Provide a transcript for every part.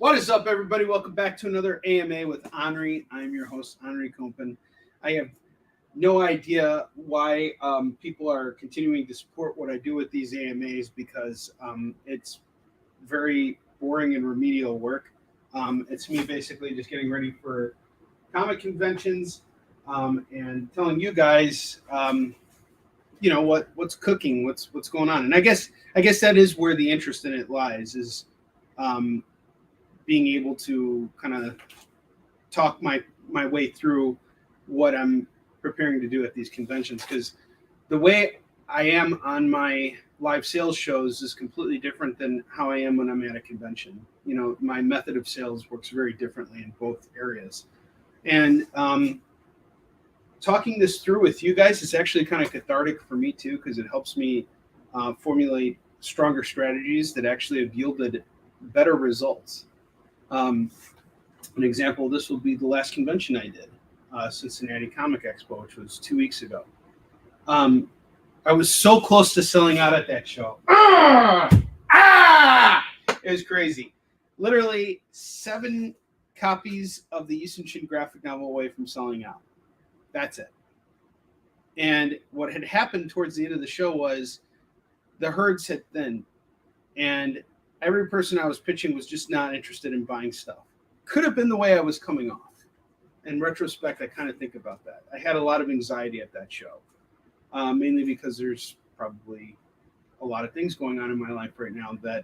What is up, everybody? Welcome back to another AMA with Onrie. I'm your host, Onrie Kompen. I have no idea why people are continuing to support what I do with these AMAs because it's very boring and remedial work. It's me basically just getting ready for comic conventions and telling you guys, what's cooking, what's going on, and I guess that is where the interest in it lies is. Being able to kind of talk my way through what I'm preparing to do at these conventions, because the way I am on my live sales shows is completely different than how I am when I'm at a convention. You know, my method of sales works very differently in both areas. And talking this through with you guys is actually kind of cathartic for me too, because it helps me formulate stronger strategies that actually have yielded better results. An example of this will be the last convention I did, Cincinnati Comic Expo, which was 2 weeks ago. I was so close to selling out at that show. It was crazy. Literally 7 copies of the Easton Shin graphic novel away from selling out. That's it. And what had happened towards the end of the show was the herds had thinned, and every person I was pitching was just not interested in buying stuff. Could have been the way I was coming off. In retrospect, I kind of think about that. I had a lot of anxiety at that show, mainly because there's probably a lot of things going on in my life right now that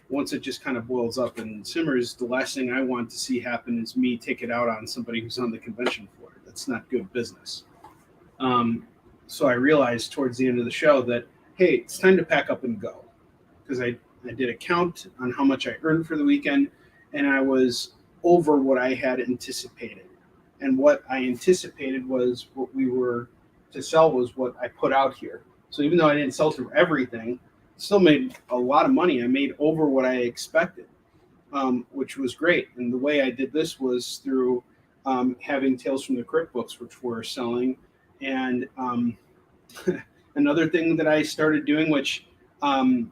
once it just kind of boils up and simmers, the last thing I want to see happen is me take it out on somebody who's on the convention floor. That's not good business. So I realized towards the end of the show that, hey, it's time to pack up and go, because I did a count on how much I earned for the weekend, and I was over what I had anticipated. And what I anticipated was what we were to sell was what I put out here. So even though I didn't sell through everything, still made a lot of money. I made over what I expected, which was great. And the way I did this was through having Tales from the Crypt books, which were selling. And another thing that I started doing, which I'm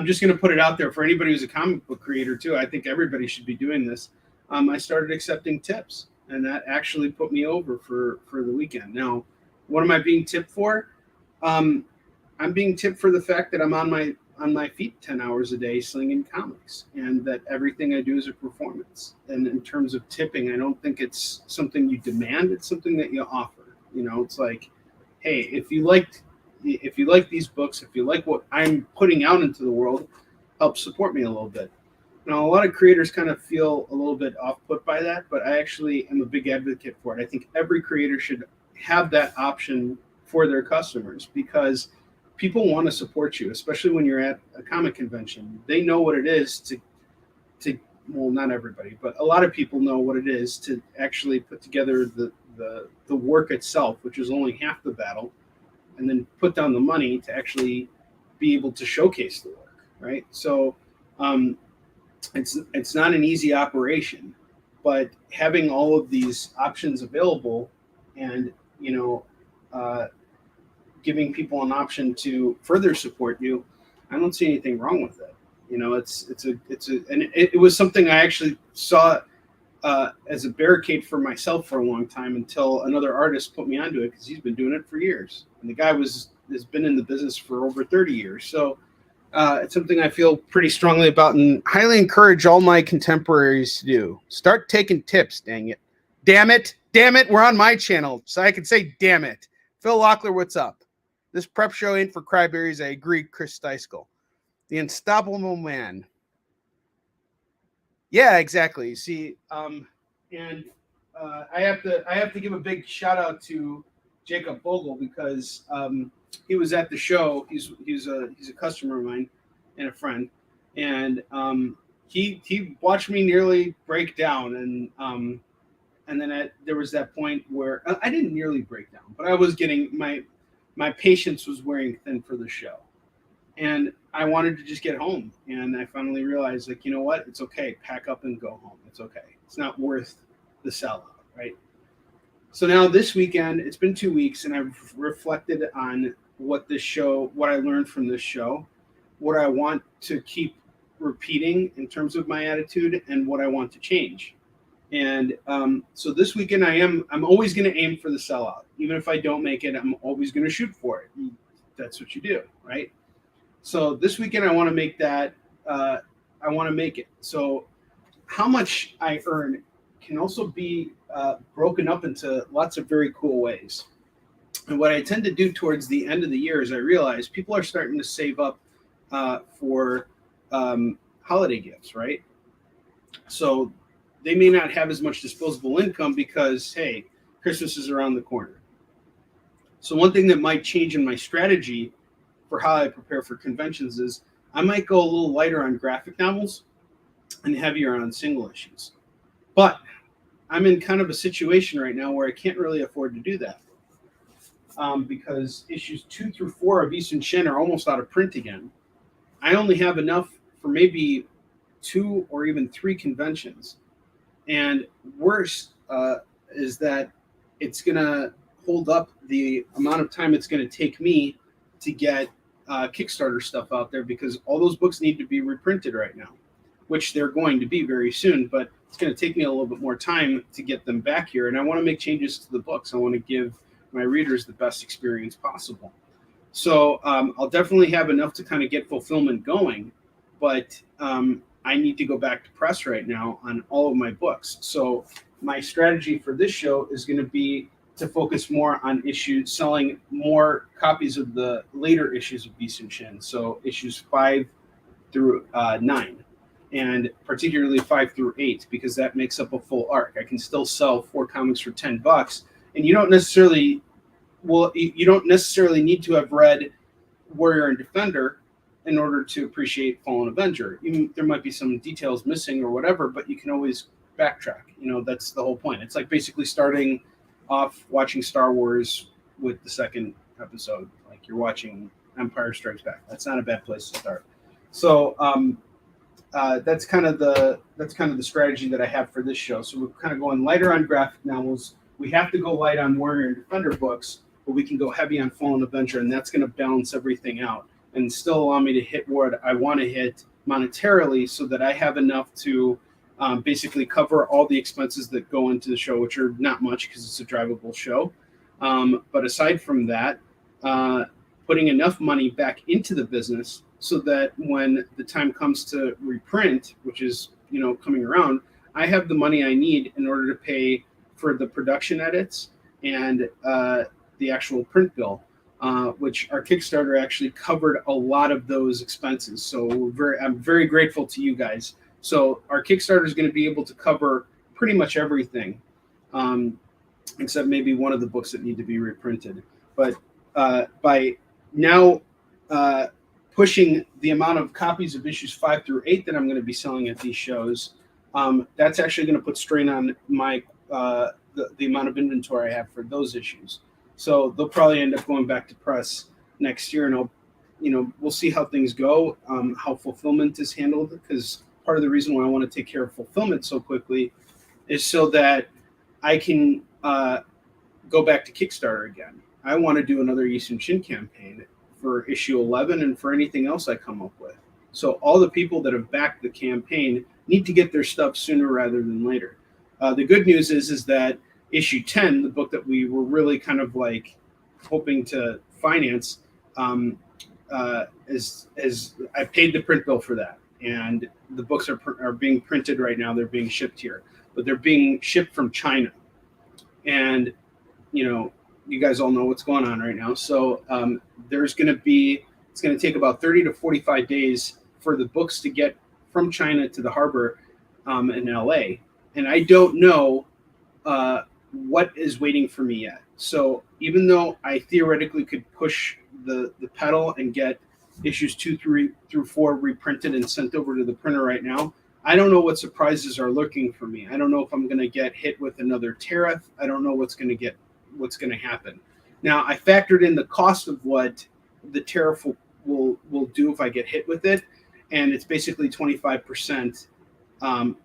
just going to put it out there for anybody who's a comic book creator too. I think everybody should be doing this. I started accepting tips, and that actually put me over for the weekend. Now, what am I being tipped for? I'm being tipped for the fact that I'm on my feet 10 hours a day slinging comics, and that everything I do is a performance. And in terms of tipping, I don't think it's something you demand. It's something that you offer. You know, it's like, hey, if you like these books, if you like what I'm putting out into the world, help support me a little bit. Now, a lot of creators kind of feel a little bit off-put by that, but I actually am a big advocate for it. I think every creator should have that option for their customers, because people want to support you, especially when you're at a comic convention. They know what it is to well, not everybody, but a lot of people know what it is to actually put together the work itself, which is only half the battle, and then put down the money to actually be able to showcase the work, right? So it's not an easy operation, but having all of these options available and, giving people an option to further support you, I don't see anything wrong with it. You know, it was something I actually saw as a barricade for myself for a long time, until another artist put me onto it, because he's been doing it for years. And the guy has been in the business for over 30 years. So it's something I feel pretty strongly about and highly encourage all my contemporaries to do. Start taking tips, dang it. Damn it, we're on my channel, so I can say damn it. Phil Locklear, what's up? This prep show ain't for cryberries, I agree, Chris Steiskell. The Unstoppable Man. Yeah, exactly. You see, and I have to give a big shout out to Jacob Bogle, because he was at the show. He's a customer of mine and a friend, and he watched me nearly break down, and then there was that point where I didn't nearly break down, but I was getting my patience was wearing thin for the show, and I wanted to just get home. And I finally realized, like, you know what? It's okay. Pack up and go home. It's okay. It's not worth the sellout, right? So now this weekend, it's been 2 weeks, and I've reflected on what I learned from this show, what I want to keep repeating in terms of my attitude and what I want to change. And so this weekend, I'm always going to aim for the sellout. Even if I don't make it, I'm always going to shoot for it. That's what you do, right? So this weekend, I want to make that. I want to make it. So how much I earn can also be broken up into lots of very cool ways. And what I tend to do towards the end of the year is I realize people are starting to save up for holiday gifts, right? So they may not have as much disposable income because, hey, Christmas is around the corner. So one thing that might change in my strategy for how I prepare for conventions is I might go a little lighter on graphic novels and heavier on single issues. But I'm in kind of a situation right now where I can't really afford to do that because issues 2 through 4 of East and Shin are almost out of print again. I only have enough for maybe 2 or even 3 conventions. And worse is that it's going to hold up the amount of time it's going to take me to get Kickstarter stuff out there because all those books need to be reprinted right now, which they're going to be very soon. But it's going to take me a little bit more time to get them back here. And I want to make changes to the books. I want to give my readers the best experience possible. So I'll definitely have enough to kind of get fulfillment going. But I need to go back to press right now on all of my books. So my strategy for this show is going to be to focus more on issues, selling more copies of the later issues of Beast and Shin. So issues 5 through 9, and particularly 5 through 8, because that makes up a full arc. I can still sell 4 comics for $10, and you don't necessarily need to have read Warrior and Defender in order to appreciate Fallen Avenger. There might be some details missing or whatever, but you can always backtrack. That's the whole point. It's like basically starting off watching Star Wars with the second episode, like you're watching Empire Strikes Back. That's not a bad place to start. So that's kind of the strategy that I have for this show. So we're kind of going lighter on graphic novels. We have to go light on Warrior and Defender books, but we can go heavy on Fallen Avenger, and that's going to balance everything out and still allow me to hit what I want to hit monetarily so that I have enough to basically cover all the expenses that go into the show, which are not much because it's a drivable show. But aside from that, putting enough money back into the business so that when the time comes to reprint, which is coming around, I have the money I need in order to pay for the production edits and the actual print bill. Which our Kickstarter actually covered a lot of those expenses. So I'm very grateful to you guys. So our Kickstarter is going to be able to cover pretty much everything, except maybe one of the books that need to be reprinted. But by now pushing the amount of copies of issues 5 through 8 that I'm going to be selling at these shows, that's actually going to put strain on my the amount of inventory I have for those issues. So they'll probably end up going back to press next year, and we'll see how things go, how fulfillment is handled, because part of the reason why I want to take care of fulfillment so quickly is so that I can go back to Kickstarter again. I want to do another East and Shin campaign for issue 11 and for anything else I come up with. So all the people that have backed the campaign need to get their stuff sooner rather than later. The good news is that issue 10, the book that we were really kind of like hoping to finance, is I paid the print bill for that, and the books are being printed right now. They're being shipped here, but they're being shipped from China, and you guys all know what's going on right now. So it's going to take about 30 to 45 days for the books to get from China to the harbor in LA, and I don't know what is waiting for me yet. So even though I theoretically could push the pedal and get issues 2, 3 through 4 reprinted and sent over to the printer right now, I don't know what surprises are lurking for me. I don't know if I'm going to get hit with another tariff. I don't know what's going to happen. Now, I factored in the cost of what the tariff will do if I get hit with it, and it's basically 25%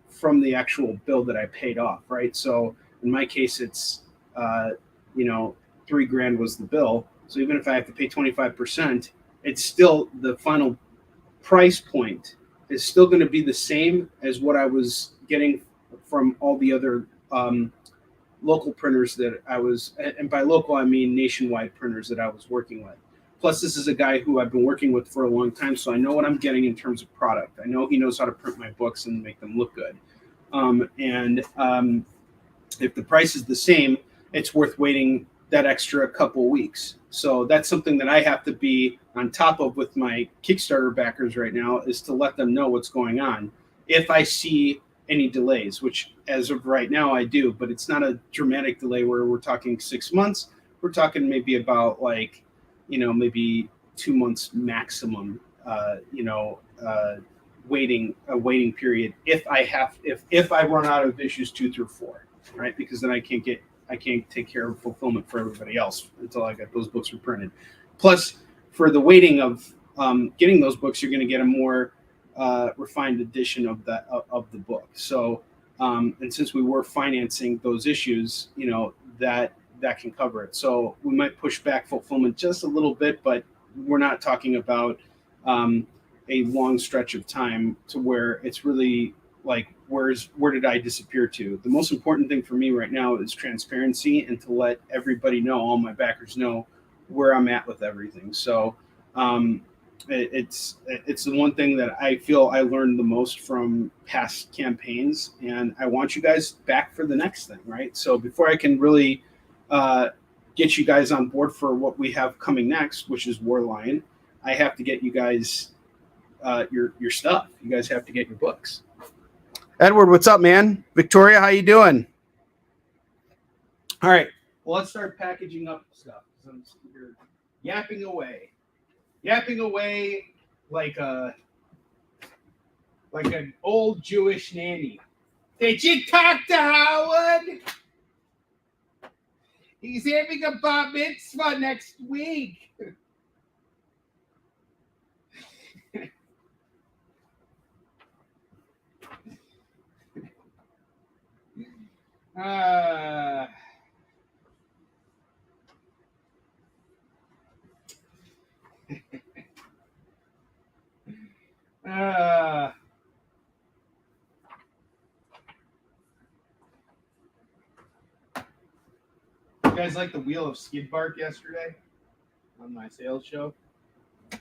from the actual bill that I paid off, right? So in my case, it's $3,000 was the bill. So even if I have to pay 25%, it's still the final price point is still going to be the same as what I was getting from all the other local printers that I was, and by local I mean nationwide printers that I was working with. Plus, this is a guy who I've been working with for a long time, so I know what I'm getting in terms of product. I know he knows how to print my books and make them look good. If the price is the same, it's worth waiting that extra couple weeks. So that's something that I have to be on top of with my Kickstarter backers right now, is to let them know what's going on. If I see any delays, which as of right now I do, but it's not a dramatic delay where we're talking 6 months. We're talking maybe about like, maybe 2 months maximum, waiting period if I run out of issues 2 through 4, right? Because then I can't take care of fulfillment for everybody else until I got those books reprinted. Plus, for the waiting of getting those books, you're going to get a more refined edition of the book. So, and since we were financing those issues, that can cover it. So we might push back fulfillment just a little bit, but we're not talking about a long stretch of time to where it's really like, where did I disappear to? The most important thing for me right now is transparency, and to let everybody know, all my backers know, where I'm at with everything. So it's the one thing that I feel I learned the most from past campaigns, and I want you guys back for the next thing, right? So before I can really get you guys on board for what we have coming next, which is Warlion, I have to get you guys your stuff. You guys have to get your books. Edward, what's up, man? Victoria, how you doing? All right. Well, let's start packaging up stuff. So I'm here yapping away like an old Jewish nanny. Did you talk to Howard? He's having a bar mitzvah next week. You guys like the Wheel of Skid Bark yesterday on my sales show? I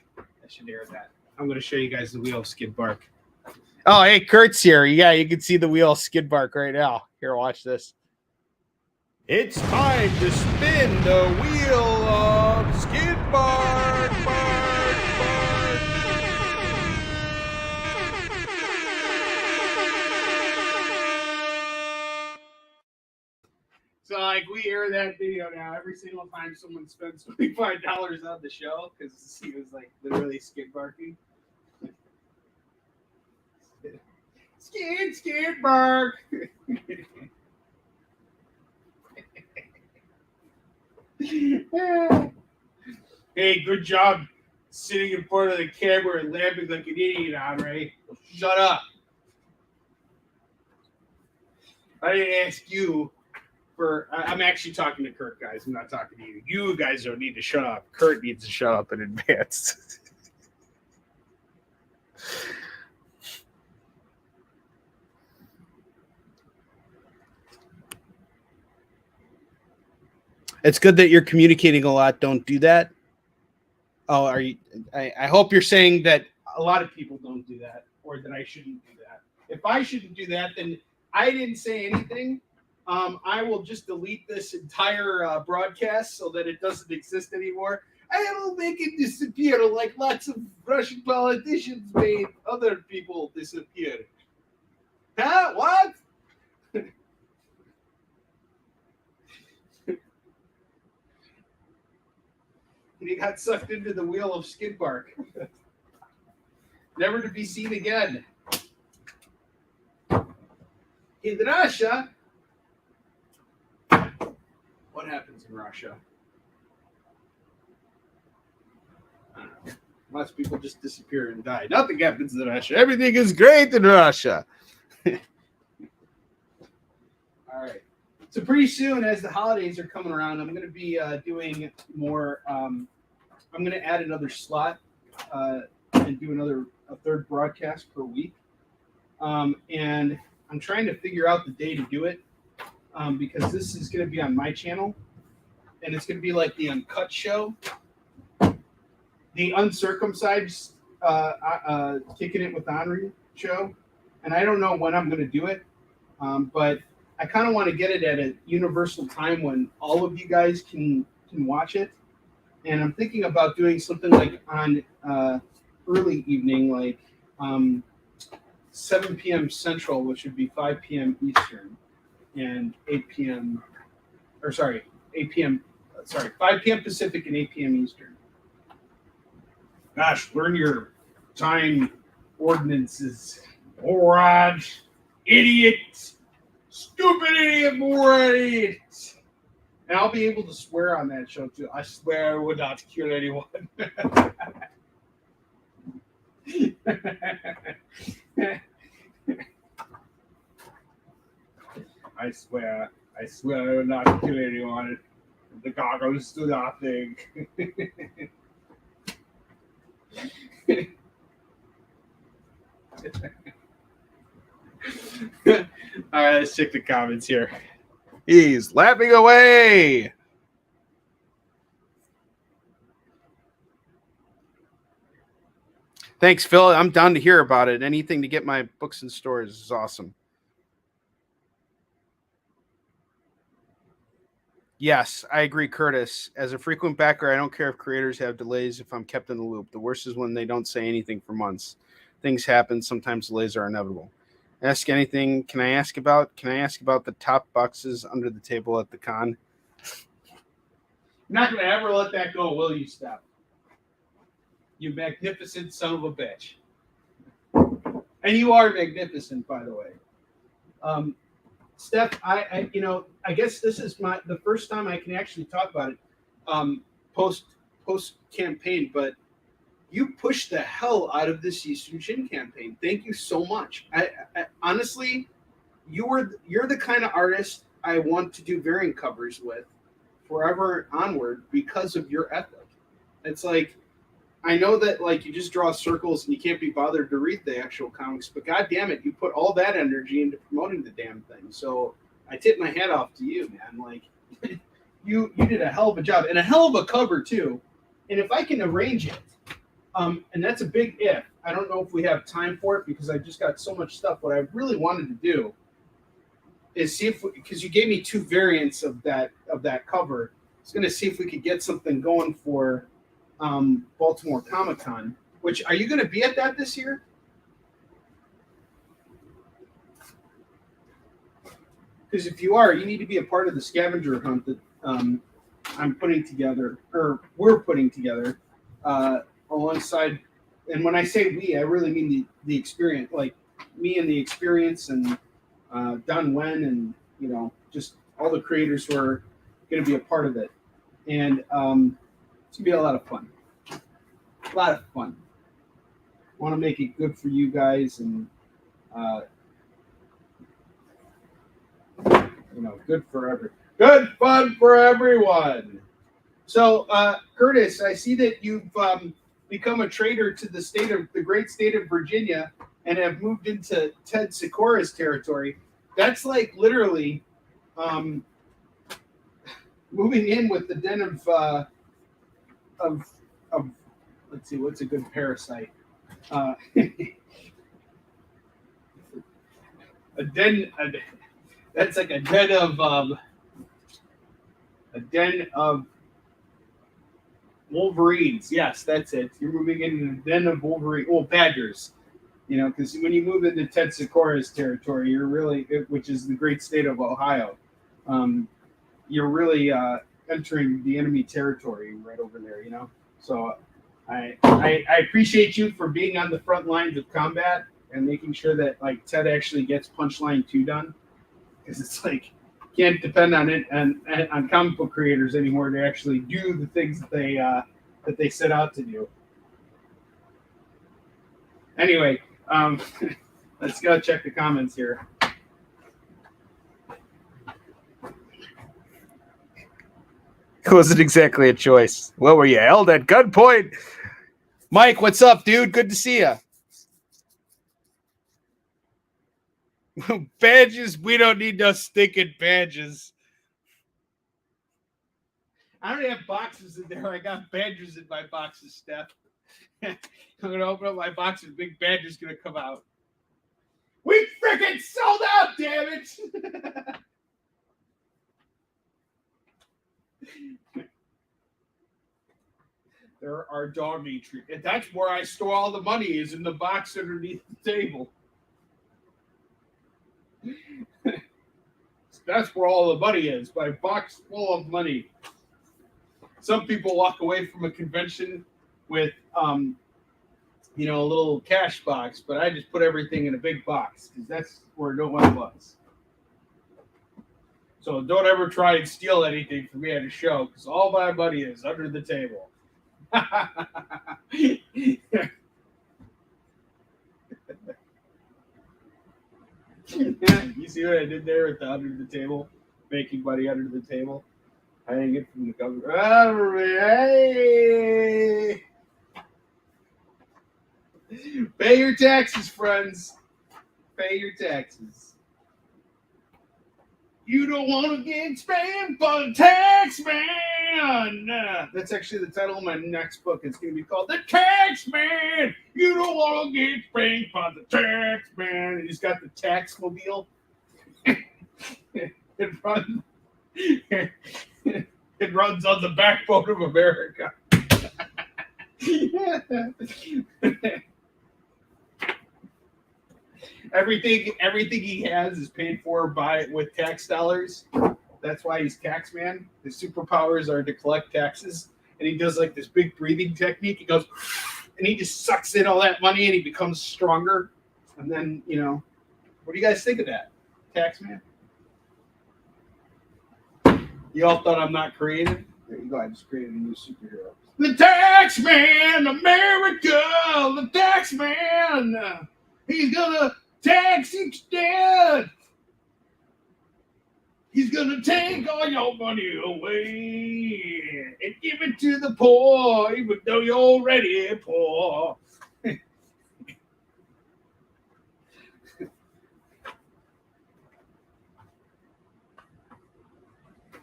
should air that. I'm going to show you guys the Wheel of Skid Bark. Oh, hey, Kurt's here. Yeah, you can see the Wheel of Skid Bark right now. Here, watch this. It's time to spin the Wheel of Skid Bark. So, like, we air that video now every single time someone spends $25 on the show, because he was, like, literally skid barking. Skid bark. Hey, good job sitting in front of the camera and laughing like an idiot, Onrie. Shut up. I didn't ask you for. I'm actually talking to Kurt, guys. I'm not talking to you. You guys don't need to shut up. Kurt needs to shut up in advance. It's good that you're communicating a lot. Don't do that. Oh, are you? I hope you're saying that a lot of people don't do that, or that I shouldn't do that. If I shouldn't do that, then I didn't say anything. I will just delete this entire broadcast so that it doesn't exist anymore. I will make it disappear like lots of Russian politicians made other people disappear. Huh? What? He got sucked into the Wheel of Skid Bark. Never to be seen again. In Russia, what happens in Russia? Lots of people just disappear and die. Nothing happens in Russia. Everything is great in Russia. All right. So pretty soon, as the holidays are coming around, I'm going to be doing more. I'm going to add another slot and do another a third broadcast per week, and I'm trying to figure out the day to do it because this is going to be on my channel, and it's going to be like the Uncut show, the Uncircumcised Kicking It with Onrie show, and I don't know when I'm going to do it, but I kind of want to get it at a universal time when all of you guys can watch it. And I'm thinking about doing something like on early evening, like 7 p.m. Central, which would be 5 p.m. Eastern, and 8 p.m. or sorry, 8 p.m. Sorry, 5 p.m. Pacific and 8 p.m. Eastern. Gosh, learn your time ordinances. All right, idiot, stupid idiot, moron idiot. And I'll be able to swear on that show too. I swear I would not kill anyone. I swear I would not kill anyone. The goggles do nothing. All right, let's check the comments here. He's laughing away. Thanks, Phil. I'm down to hear about it. Anything to get my books in stores is awesome. Yes, I agree, Curtis. As a frequent backer, I don't care if creators have delays if I'm kept in the loop. The worst is when they don't say anything for months. Things happen. Sometimes delays are inevitable. Ask anything. Can I ask about the top boxes under the table at the con? You're not going to ever let that go, will you, Steph? You magnificent son of a bitch. And you are magnificent, by the way. Steph, I guess this is the first time I can actually talk about it post campaign, but you pushed the hell out of this Eastern Shin campaign. Thank you so much. I honestly, you're the kind of artist I want to do variant covers with forever onward because of your ethic. It's like, I know that like you just draw circles and you can't be bothered to read the actual comics, but god damn it, you put all that energy into promoting the damn thing. So I tip my hat off to you, man. Like you did a hell of a job and a hell of a cover too. And if I can arrange it, and that's a big if. I don't know if we have time for it because I just got so much stuff. What I really wanted to do is see if, because you gave me 2 variants of that cover. I was going to see if we could get something going for Baltimore Comic-Con. Which, are you going to be at that this year? Because if you are, you need to be a part of the scavenger hunt that I'm putting together, or we're putting together. Alongside, and when I say we, I really mean the experience, like me and the experience, and Don Wen, and just all the creators who are going to be a part of it, and it's going to be a lot of fun. A lot of fun. I want to make it good for you guys, and good fun for everyone. So, Curtis, I see that you've become a trader to the great state of Virginia and have moved into Ted Sikora's territory. That's like literally moving in with the den of let's see, what's a good parasite? That's like a den of Wolverines. Yes, that's it. You're moving into the den of badgers. Because when you move into Ted Sikora's territory, you're really, which is the great state of Ohio, you're really entering the enemy territory right over there. So I appreciate you for being on the front lines of combat and making sure that like Ted actually gets Punchline 2 done, because it's like can't depend on it and on comic book creators anymore to actually do the things that they set out to do. Anyway, let's go check the comments here. It wasn't exactly a choice. What were you held at gunpoint? Mike, what's up, dude? Good to see you. Badges? We don't need no stinking badges. I don't have boxes in there. I got badgers in my boxes, Steph. I'm going to open up my box and big badger's going to come out. We freaking sold out, damn it! There are doggy treats. And that's where I store all the money, is in the box underneath the table. That's where all the money is. My box full of money. Some people walk away from a convention with a little cash box, but I just put everything in a big box because that's where no one was. So don't ever try and steal anything from me at a show, because all my money is under the table. You see what I did there with the under the table? Making money under the table. I didn't get from the government. Hey! Pay your taxes, friends. Pay your taxes. You don't want to get spammed by the tax man. That's actually the title of my next book. It's going to be called The Tax Man. You don't want to get spammed by the tax man. And he's got the tax mobile. It runs on the backbone of America. Everything he has is paid for with tax dollars. That's why he's tax man. His superpowers are to collect taxes, and he does like this big breathing technique. He goes, and he just sucks in all that money, and he becomes stronger. And then what do you guys think of that, tax man? You all thought I'm not creative? There you go. I just created a new superhero. The tax man, America. The tax man. He's gonna tax each debt. He's gonna take all your money away and give it to the poor, even though you're already poor.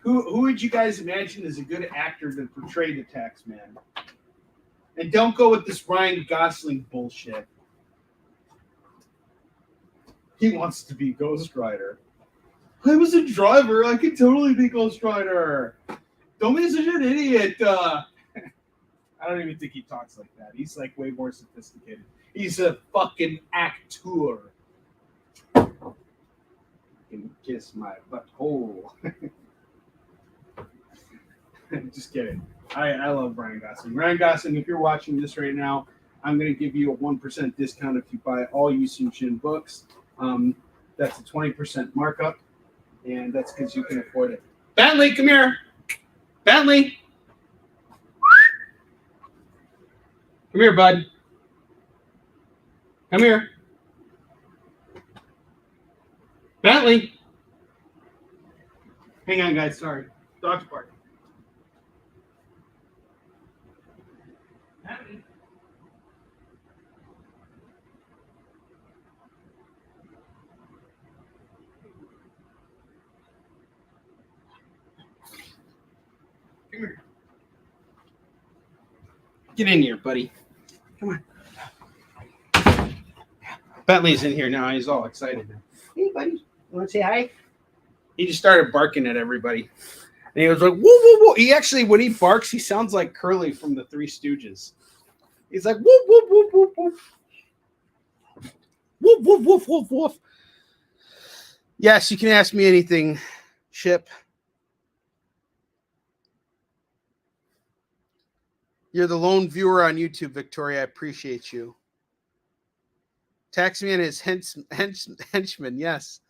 Who would you guys imagine is a good actor to portray the tax man? And don't go with this Ryan Gosling bullshit. He wants to be Ghost Rider. I was a driver. I could totally be Ghost Rider. Don't be such an idiot. I don't even think he talks like that. He's like way more sophisticated. He's a fucking actor. You can kiss my butthole. Just kidding. I love Ryan Gosling. Ryan Gosling, if you're watching this right now, I'm going to give you a 1% discount if you buy all Yusun Shin books. That's a 20% markup, and that's because you can afford it. Bentley, come here. Bentley. Come here, bud. Come here. Bentley. Hang on, guys. Sorry. Dog's barking. Bentley. Come here. Get in here, buddy. Come on. Bentley's in here now. He's all excited now. Hey, buddy. You want to say hi? He just started barking at everybody. And he was like, whoa, whoa, whoa. He actually, when he barks, he sounds like Curly from the Three Stooges. He's like, whoop, whoop, whoop, whoop, whoop. Woof, woof, woof, woof, woof. Yes, you can ask me anything, Ship. You're the lone viewer on YouTube, Victoria. I appreciate you. Taxman is henchman, yes.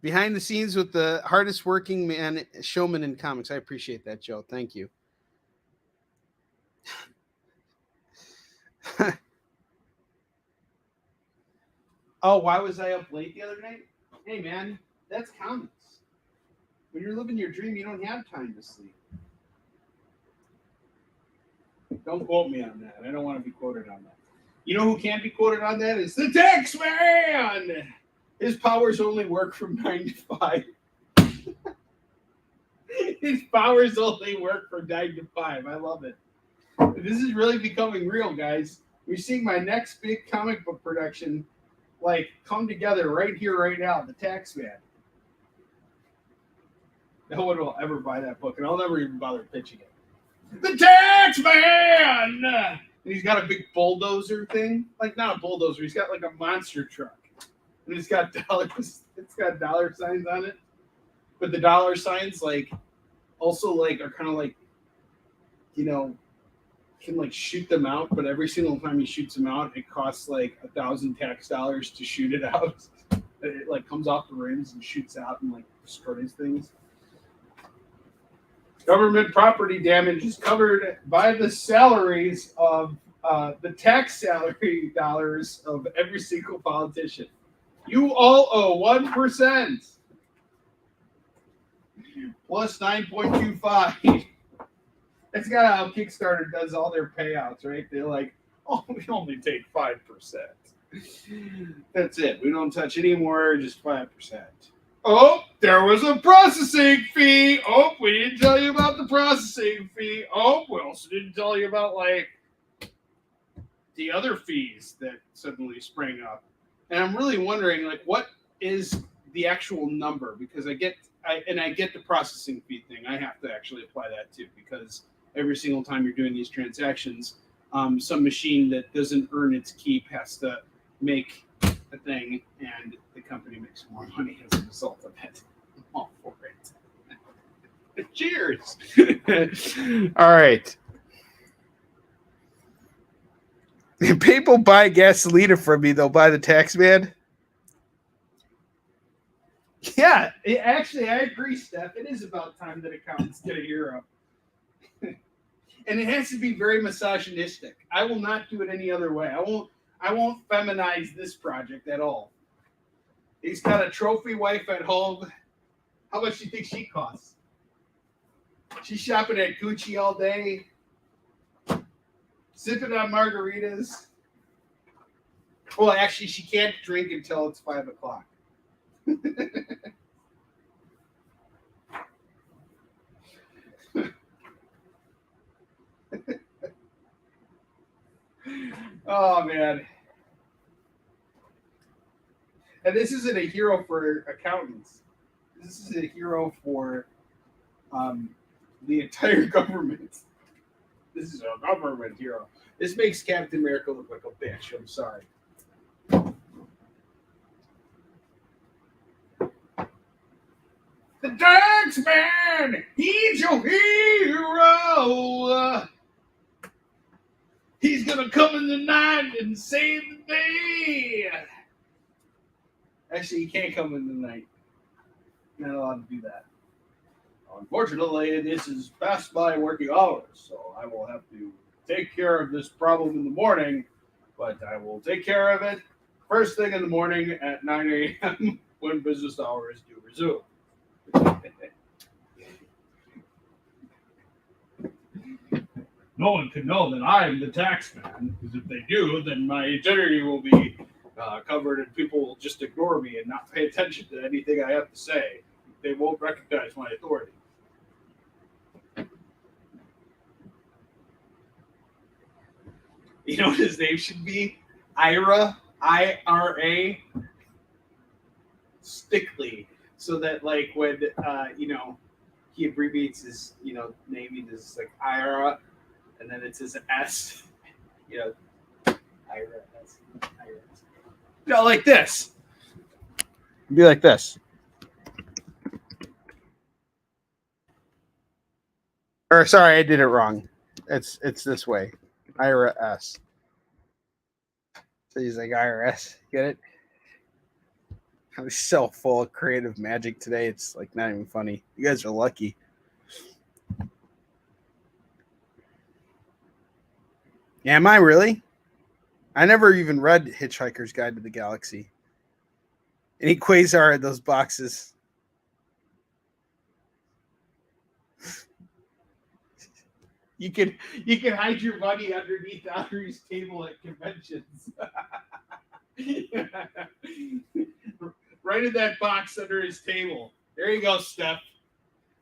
Behind the scenes with the hardest working man showman in comics. I appreciate that, Joe. Thank you. Oh, why was I up late the other night? Hey, man, that's comics. When you're living your dream, you don't have time to sleep. Don't quote me on that. I don't want to be quoted on that. You know who can't be quoted on that? It's the tax man. His powers only work from 9 to 5. His powers only work from 9 to 5. I love it. This is really becoming real, guys. We're seeing my next big comic book production like come together right here, right now. The Tax Man. No one will ever buy that book, and I'll never even bother pitching it. The Tax Man. And he's got a big bulldozer thing, like not a bulldozer. He's got like a monster truck, and it's got dollars. It's got dollar signs on it, but the dollar signs like also like are kind of like, you know, can like shoot them out, but every single time he shoots them out, it costs like 1,000 tax dollars to shoot it out. It like comes off the rims and shoots out and like destroys things. Government property damage is covered by the salaries of the tax salary dollars of every single politician. You all owe 1% plus 9.25. That's kind of how Kickstarter does all their payouts, right? They're like, oh, we only take 5%. That's it. We don't touch anymore, just 5%. Oh, there was a processing fee. Oh, we didn't tell you about the processing fee. Oh, we also didn't tell you about like the other fees that suddenly sprang up. And I'm really wondering, like, what is the actual number? Because I get the processing fee thing. I have to actually apply that too, because every single time you're doing these transactions, some machine that doesn't earn its keep has to make a thing, and the company makes more money as a result of it. I'm all for it. Cheers. All right. If people buy gasolina from me, they'll buy the tax man. Yeah, actually, I agree, Steph. It is about time that accountants get a hero. And it has to be very misogynistic. I will not do it any other way. I won't feminize this project at all. He's got a trophy wife at home. How much do you think she costs? She's shopping at Gucci all day, sipping on margaritas. Well, actually, she can't drink until it's 5 o'clock. Oh, man. And this isn't a hero for accountants. This is a hero for the entire government. This is a government hero. This makes Captain America look like a bitch. I'm sorry. The Tax Man! He's your hero! He's gonna come in the night and save the day! Actually, he can't come in the night. You're not allowed to do that. Unfortunately, this is past my working hours, so I will have to take care of this problem in the morning, but I will take care of it first thing in the morning at 9 a.m. when business hours do resume. No one can know that I'm the tax man, because if they do, then my identity will be covered and people will just ignore me and not pay attention to anything I have to say. They won't recognize my authority. You know what his name should be? Ira, I-R-A, Stickley. So that, like, when, he abbreviates his, name, he does, like, Ira, and then it's his S, Ira S. Like this. Be like this. Or sorry, I did it wrong. It's this way. Ira S. So he's like IRS. Get it? I'm so full of creative magic today. It's like not even funny. You guys are lucky. Yeah, am I really? I never even read Hitchhiker's Guide to the Galaxy. Any Quasar in those boxes? You can hide your money underneath Onrie's table at conventions. Right in that box under his table. There you go, Steph.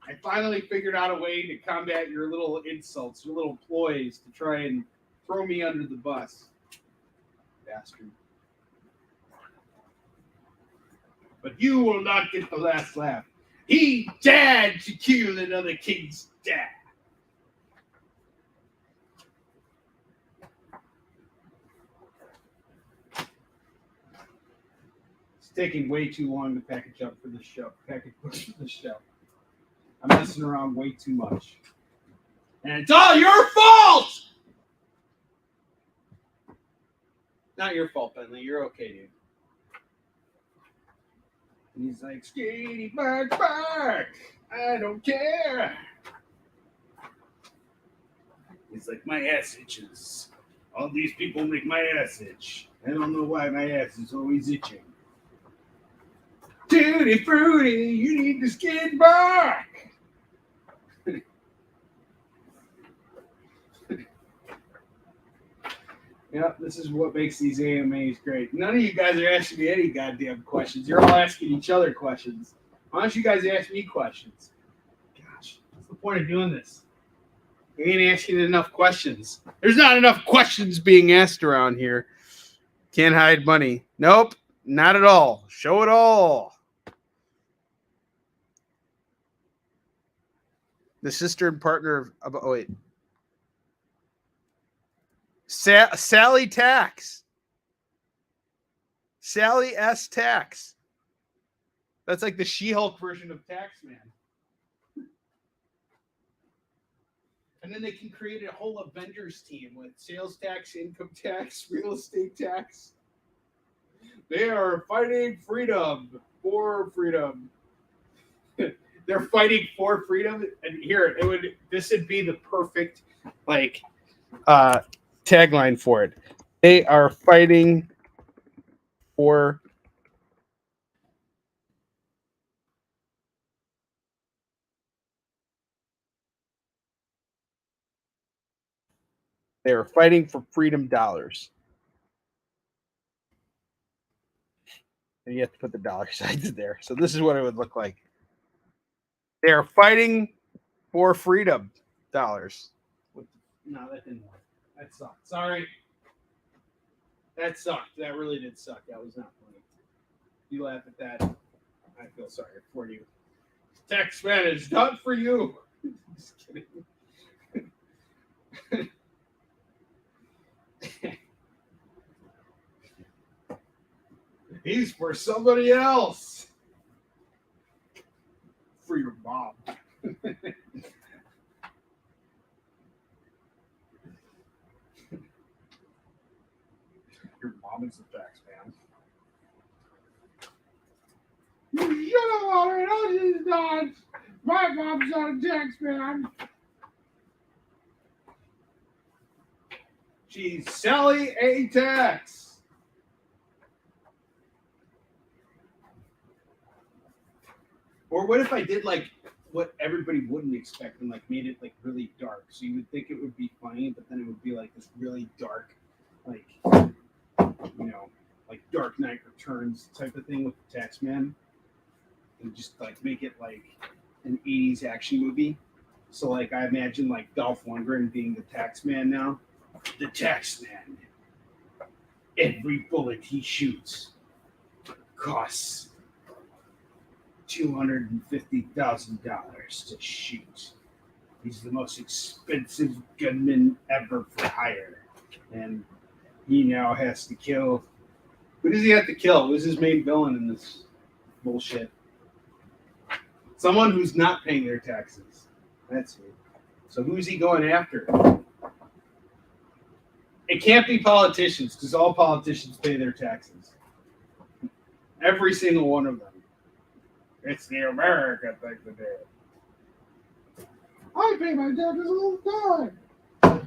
I finally figured out a way to combat your little insults, your little ploys to try and throw me under the bus. Bastard. But you will not get the last laugh. He dared to kill another king's dad. It's taking way too long to package up for the show. Package push for the show. I'm messing around way too much. And it's all your fault! Not your fault, Bentley. You're okay, dude. And he's like, Skinny back. I don't care. He's like, my ass itches. All these people make my ass itch. I don't know why my ass is always itching. Tutti frutti, you need to skin back. Yeah, this is what makes these AMAs great. None of you guys are asking me any goddamn questions. You're all asking each other questions. Why don't you guys ask me questions? Gosh, what's the point of doing this? You ain't asking enough questions. There's not enough questions being asked around here. Can't hide money. Nope, not at all. Show it all. The sister and partner of oh wait. Sally Tax. Sally S. Tax. That's like the She-Hulk version of Taxman. And then they can create a whole Avengers team with sales tax, income tax, real estate tax. They are fighting freedom for freedom. They're fighting for freedom. And here, this would be the perfect tagline for it. They are fighting for freedom dollars. And you have to put the dollar signs there. So this is what it would look like. They are fighting for freedom dollars. No, that didn't work. That sucked. Sorry. That sucked. That really did suck. That was not funny. You laugh at that. I feel sorry for you. Taxman is not for you. Just kidding. He's for somebody else. For your mom. Your mom is the tax man. You should have already known she's not. My mom's not a tax man. She's Sally A. Tax. Or what if I did like what everybody wouldn't expect and like made it like really dark? So you would think it would be funny, but then it would be like this really dark, like like Dark Knight Returns type of thing with the Taxman, and just like make it like an 80s action movie. So like I imagine like Dolph Lundgren being the Taxman now. The Taxman. Every bullet he shoots costs $250,000 to shoot. He's the most expensive gunman ever for hire, and he now has to kill. Who does he have to kill? Who's his main villain in this bullshit? Someone who's not paying their taxes. That's it. So who's he going after? It can't be politicians, because all politicians pay their taxes. Every single one of them. It's the American thing to do. I pay my taxes all the time.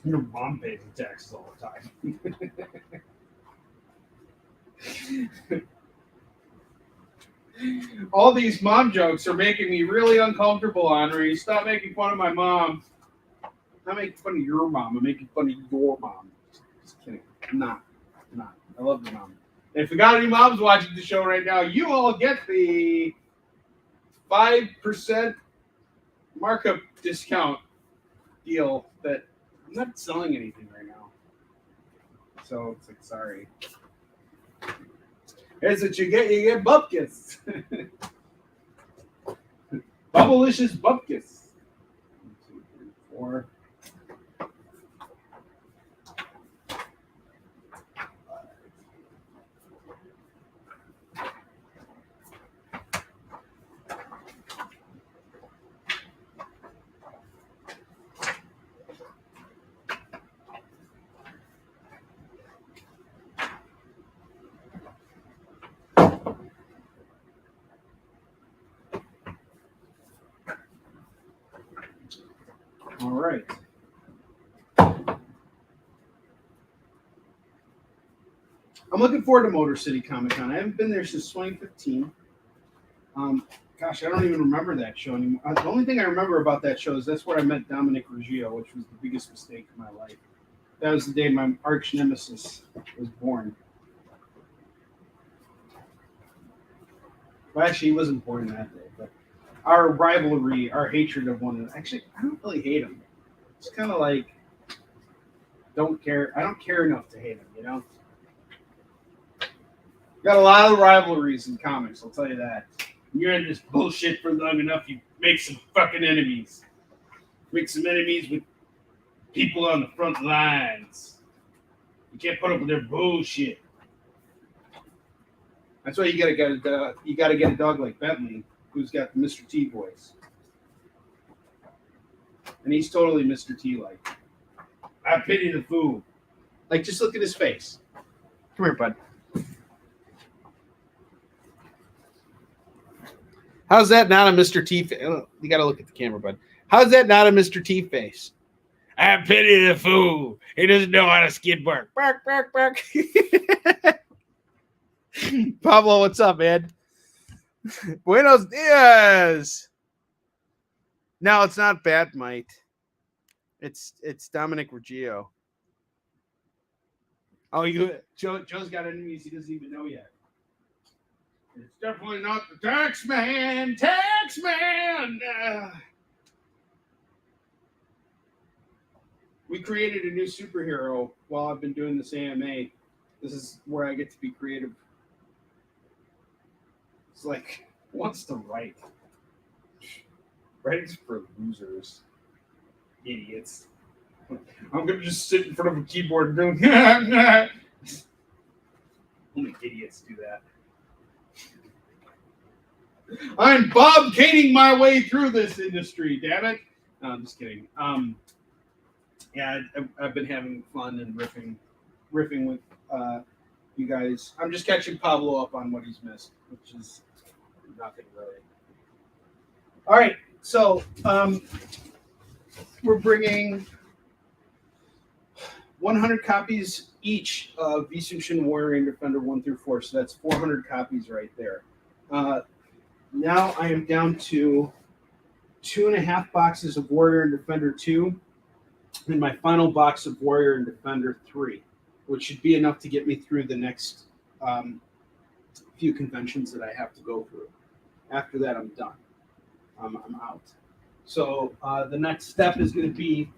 Your mom pays the taxes all the time. All these mom jokes are making me really uncomfortable, Onrie. Stop making fun of my mom. not making fun of your mom. I'm making fun of your mom. Just kidding. I'm not. I love your mom. And if we got any moms watching the show right now, you all get the 5% markup discount deal that I'm not selling anything right now. So it's like, sorry. Here's what you get bupkis. Bubblicious bupkis. 1, 2, 3, 4. All right. I'm looking forward to Motor City Comic Con. I haven't been there since 2015. Gosh, I don't even remember that show anymore. The only thing I remember about that show is that's where I met Dominic Ruggiero, which was the biggest mistake of my life. That was the day my arch nemesis was born. Well, actually, he wasn't born that day, but our rivalry, our hatred of one another. Actually, I don't really hate him. It's kind of like, don't care. I don't care enough to hate him, you know? Got a lot of rivalries in comics, I'll tell you that. You're in this bullshit for long enough, you make some fucking enemies. Make some enemies with people on the front lines. You can't put up with their bullshit. That's why you gotta get a dog like Bentley, who's got the Mr. T voice. And he's totally Mr. T like. I pity the fool. Like, just look at his face. Come here, bud. How's that not a Mr. T face? You got to look at the camera, bud. How's that not a Mr. T face? I pity the fool. He doesn't know how to skid bark. Bark, bark, bark. Pablo, what's up, man? Buenos dias. No, it's not Batmite. It's Dominic Ruggiero. Oh, Joe's got enemies he doesn't even know yet. It's definitely not the tax man. Tax man. We created a new superhero while I've been doing this AMA. This is where I get to be creative. It's like, who wants to write? Writing's for losers. Idiots. I'm going to just sit in front of a keyboard and go, only idiots do that. I'm Bob Cating my way through this industry, damn it. No, I'm just kidding. Yeah, I've been having fun and riffing with you guys. I'm just catching Pablo up on what he's missed, which is nothing really. All right, so we're bringing 100 copies each of Yushin Warrior and Defender 1 through 4, so that's 400 copies right there. Now I am down to 2.5 boxes of Warrior and Defender 2, and my final box of Warrior and Defender 3, which should be enough to get me through the next few conventions that I have to go through. After that, I'm done. I'm out. So the next step is going to be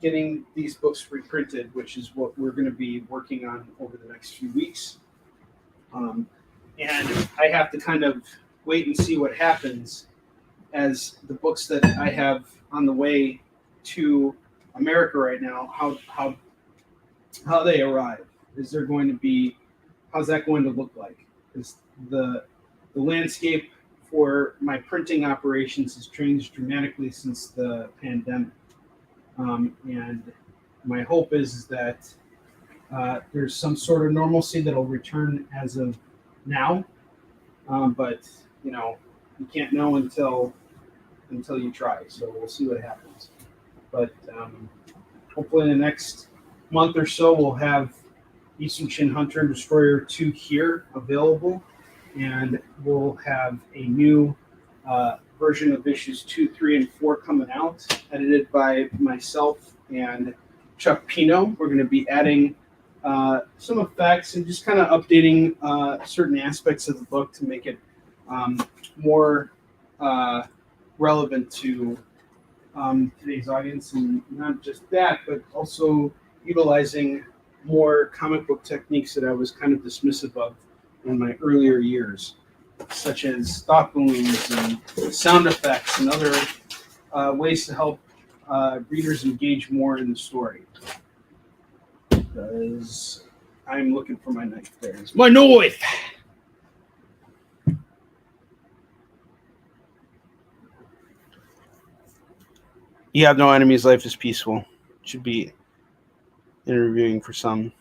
getting these books reprinted, which is what we're going to be working on over the next few weeks. And I have to kind of wait and see what happens as the books that I have on the way to America right now, how they arrive. Is there going to be, how's that going to look like? Is the landscape for my printing operations has changed dramatically since the pandemic. And my hope is that there's some sort of normalcy that'll return as of now. But, you know, you can't know until you try. So we'll see what happens. But hopefully in the next month or so, we'll have Yushin Hunter and Destroyer 2 here available. And we'll have a new version of issues 2, 3, and 4 coming out, edited by myself and Chuck Pino. We're going to be adding some effects and just kind of updating certain aspects of the book to make it more relevant to today's audience, and not just that, but also utilizing more comic book techniques that I was kind of dismissive of in my earlier years, such as thought balloons and sound effects and other ways to help readers engage more in the story. Because I'm looking for my knife. There's my knife! You have no enemies, life is peaceful. Should be interviewing for some.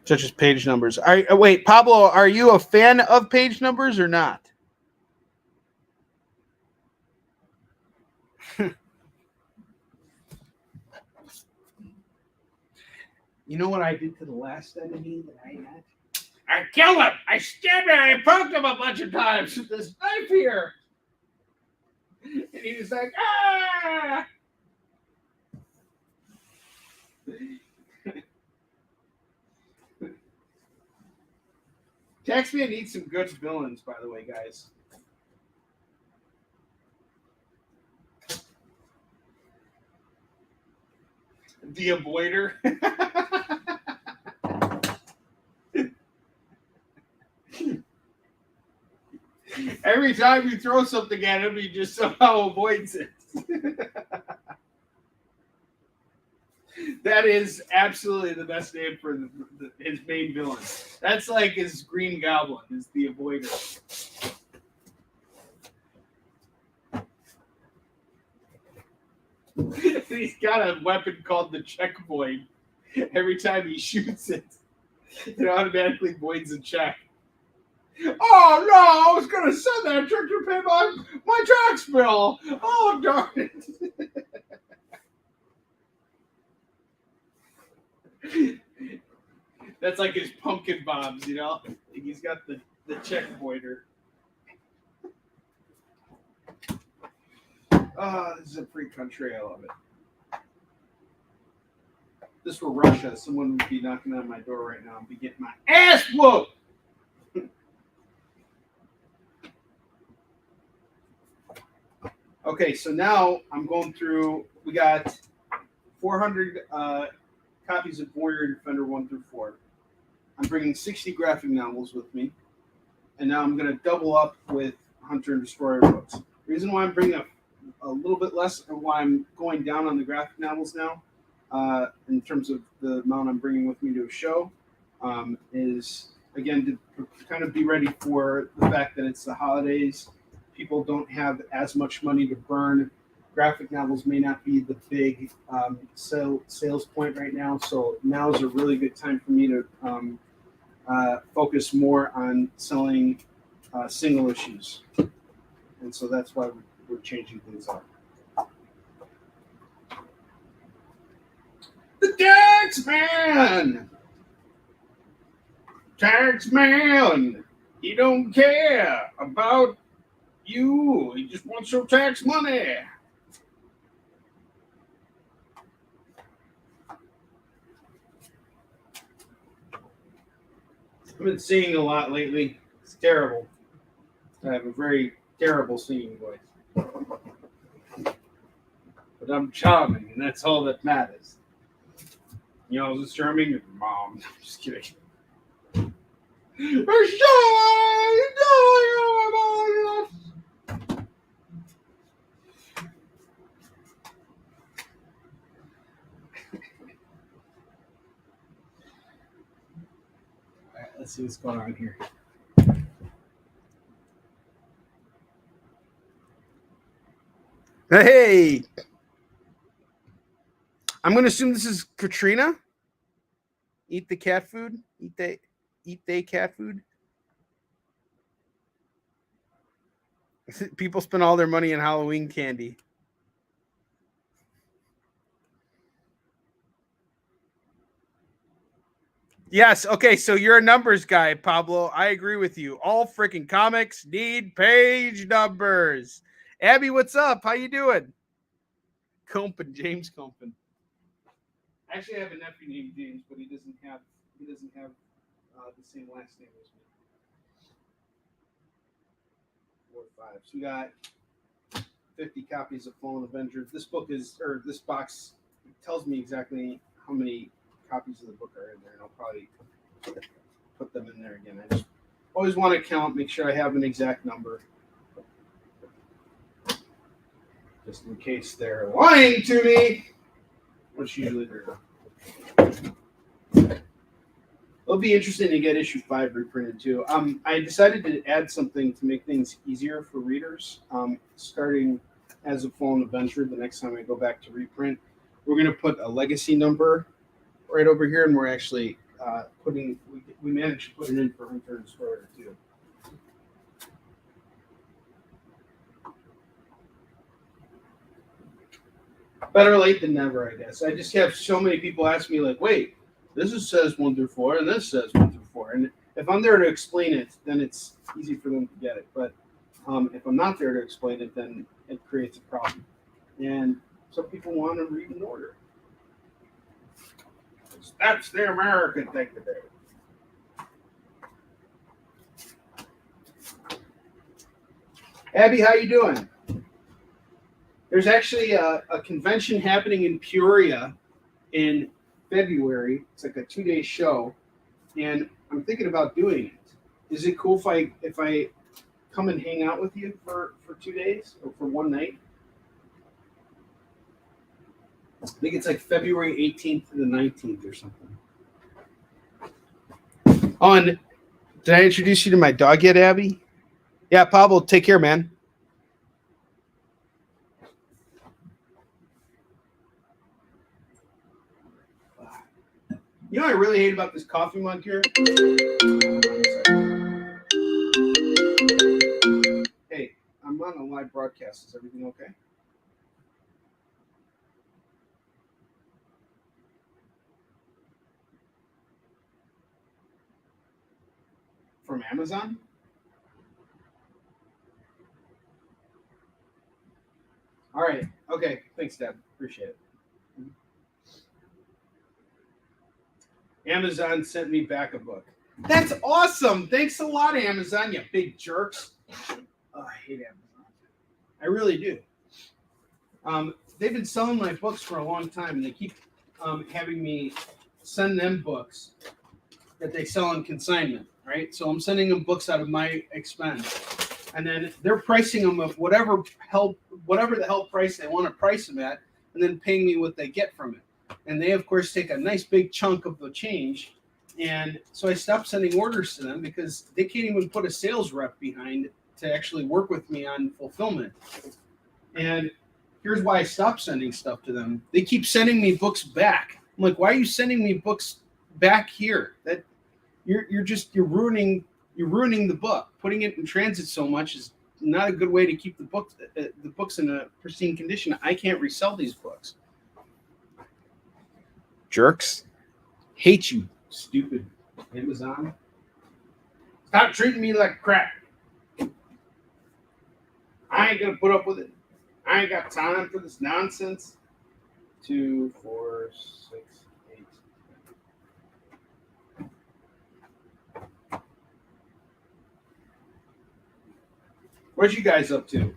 Such as page numbers. Wait, Pablo, are you a fan of page numbers or not? You know what I did to the last enemy that I had? I killed him! I stabbed him! I poked him a bunch of times with this knife here! And he was like, ah! Taxman needs some good villains, by the way, guys. The Avoider. Every time you throw something at him, he just somehow avoids it. That is absolutely the best name for his main villain. That's like his Green Goblin, is the Avoider. He's got a weapon called the check void. Every time he shoots it, it automatically voids a check. Oh no, I was going to send that check to pay my tax bill. Oh darn it. That's like his pumpkin bombs, you know? He's got the check voider. This is a free country. I love it. If this were Russia, someone would be knocking on my door right now and be getting my ass whooped. Okay, so now I'm going through. We got 400 copies of Warrior and Defender 1 through 4. I'm bringing 60 graphic novels with me, and now I'm going to double up with Hunter and Destroyer books. The reason why I'm bringing a little bit less, and why I'm going down on the graphic novels now, in terms of the amount I'm bringing with me to a show, is again to kind of be ready for the fact that it's the holidays. People don't have as much money to burn. Graphic novels may not be the big sales point right now, so now is a really good time for me to focus more on selling single issues, and so that's why we're changing things up. The tax man, he don't care about you. He just wants your tax money. I've been singing a lot lately. It's terrible. I have a very terrible singing voice. But I'm charming, and that's all that matters. You know, who's charming? Mom. I'm just kidding. Let's see what's going on here. Hey! I'm going to assume this is Katrina. Eat the cat food. Eat they cat food. People spend all their money on Halloween candy. Yes. Okay. So you're a numbers guy, Pablo. I agree with you. All freaking comics need page numbers. Abby, what's up? How you doing? Compin, James Compin. Actually, I have a nephew named James, but he doesn't have the same last name as me. 4 5. So we got 50 copies of Fallen Avenger. This box tells me exactly how many copies of the book are in there, and I'll probably put them in there again. I just always want to count, make sure I have an exact number, just in case they're lying to me, which usually they're not. It'll be interesting to get issue 5 reprinted too. I decided to add something to make things easier for readers. Starting as a Fallen Adventure, the next time I go back to reprint, we're going to put a legacy number right over here, and we're actually we managed to put it in for Hunter and Storer too. Better late than never, I guess. I just have so many people ask me, like, wait, says 1 through 4, and this says 1 through 4. And if I'm there to explain it, then it's easy for them to get it. But if I'm not there to explain it, then it creates a problem. And some people want to read in order. That's the American thing to do. Abby, how you doing? There's actually a convention happening in Peoria in February. It's like a 2-day show, and I'm thinking about doing it. Is it cool if I come and hang out with you for 2 days or for one night? I think it's like February 18th to the 19th or something. Oh, and did I introduce you to my dog yet, Abby? Yeah, Pablo, take care, man. You know what I really hate about this coffee mug here? Hey, I'm on a live broadcast. Is everything okay? From Amazon? All right. Okay. Thanks, Deb. Appreciate it. Amazon sent me back a book. That's awesome. Thanks a lot, Amazon, you big jerks. Oh, I hate Amazon. I really do. They've been selling my books for a long time, and they keep having me send them books that they sell on consignment, right? So I'm sending them books out of my expense. And then they're pricing them of whatever the hell price they want to price them at, and then paying me what they get from it. And they, of course, take a nice big chunk of the change. And so I stopped sending orders to them because they can't even put a sales rep behind to actually work with me on fulfillment. And here's why I stopped sending stuff to them. They keep sending me books back. I'm like, why are you sending me books back here? That you're ruining the book. Putting it in transit so much is not a good way to keep the books in a pristine condition. I can't resell these books. Jerks. Hate you, stupid Amazon. Stop treating me like crap. I ain't gonna put up with it. I ain't got time for this nonsense. 2, 4, 6, 8. What you guys up to?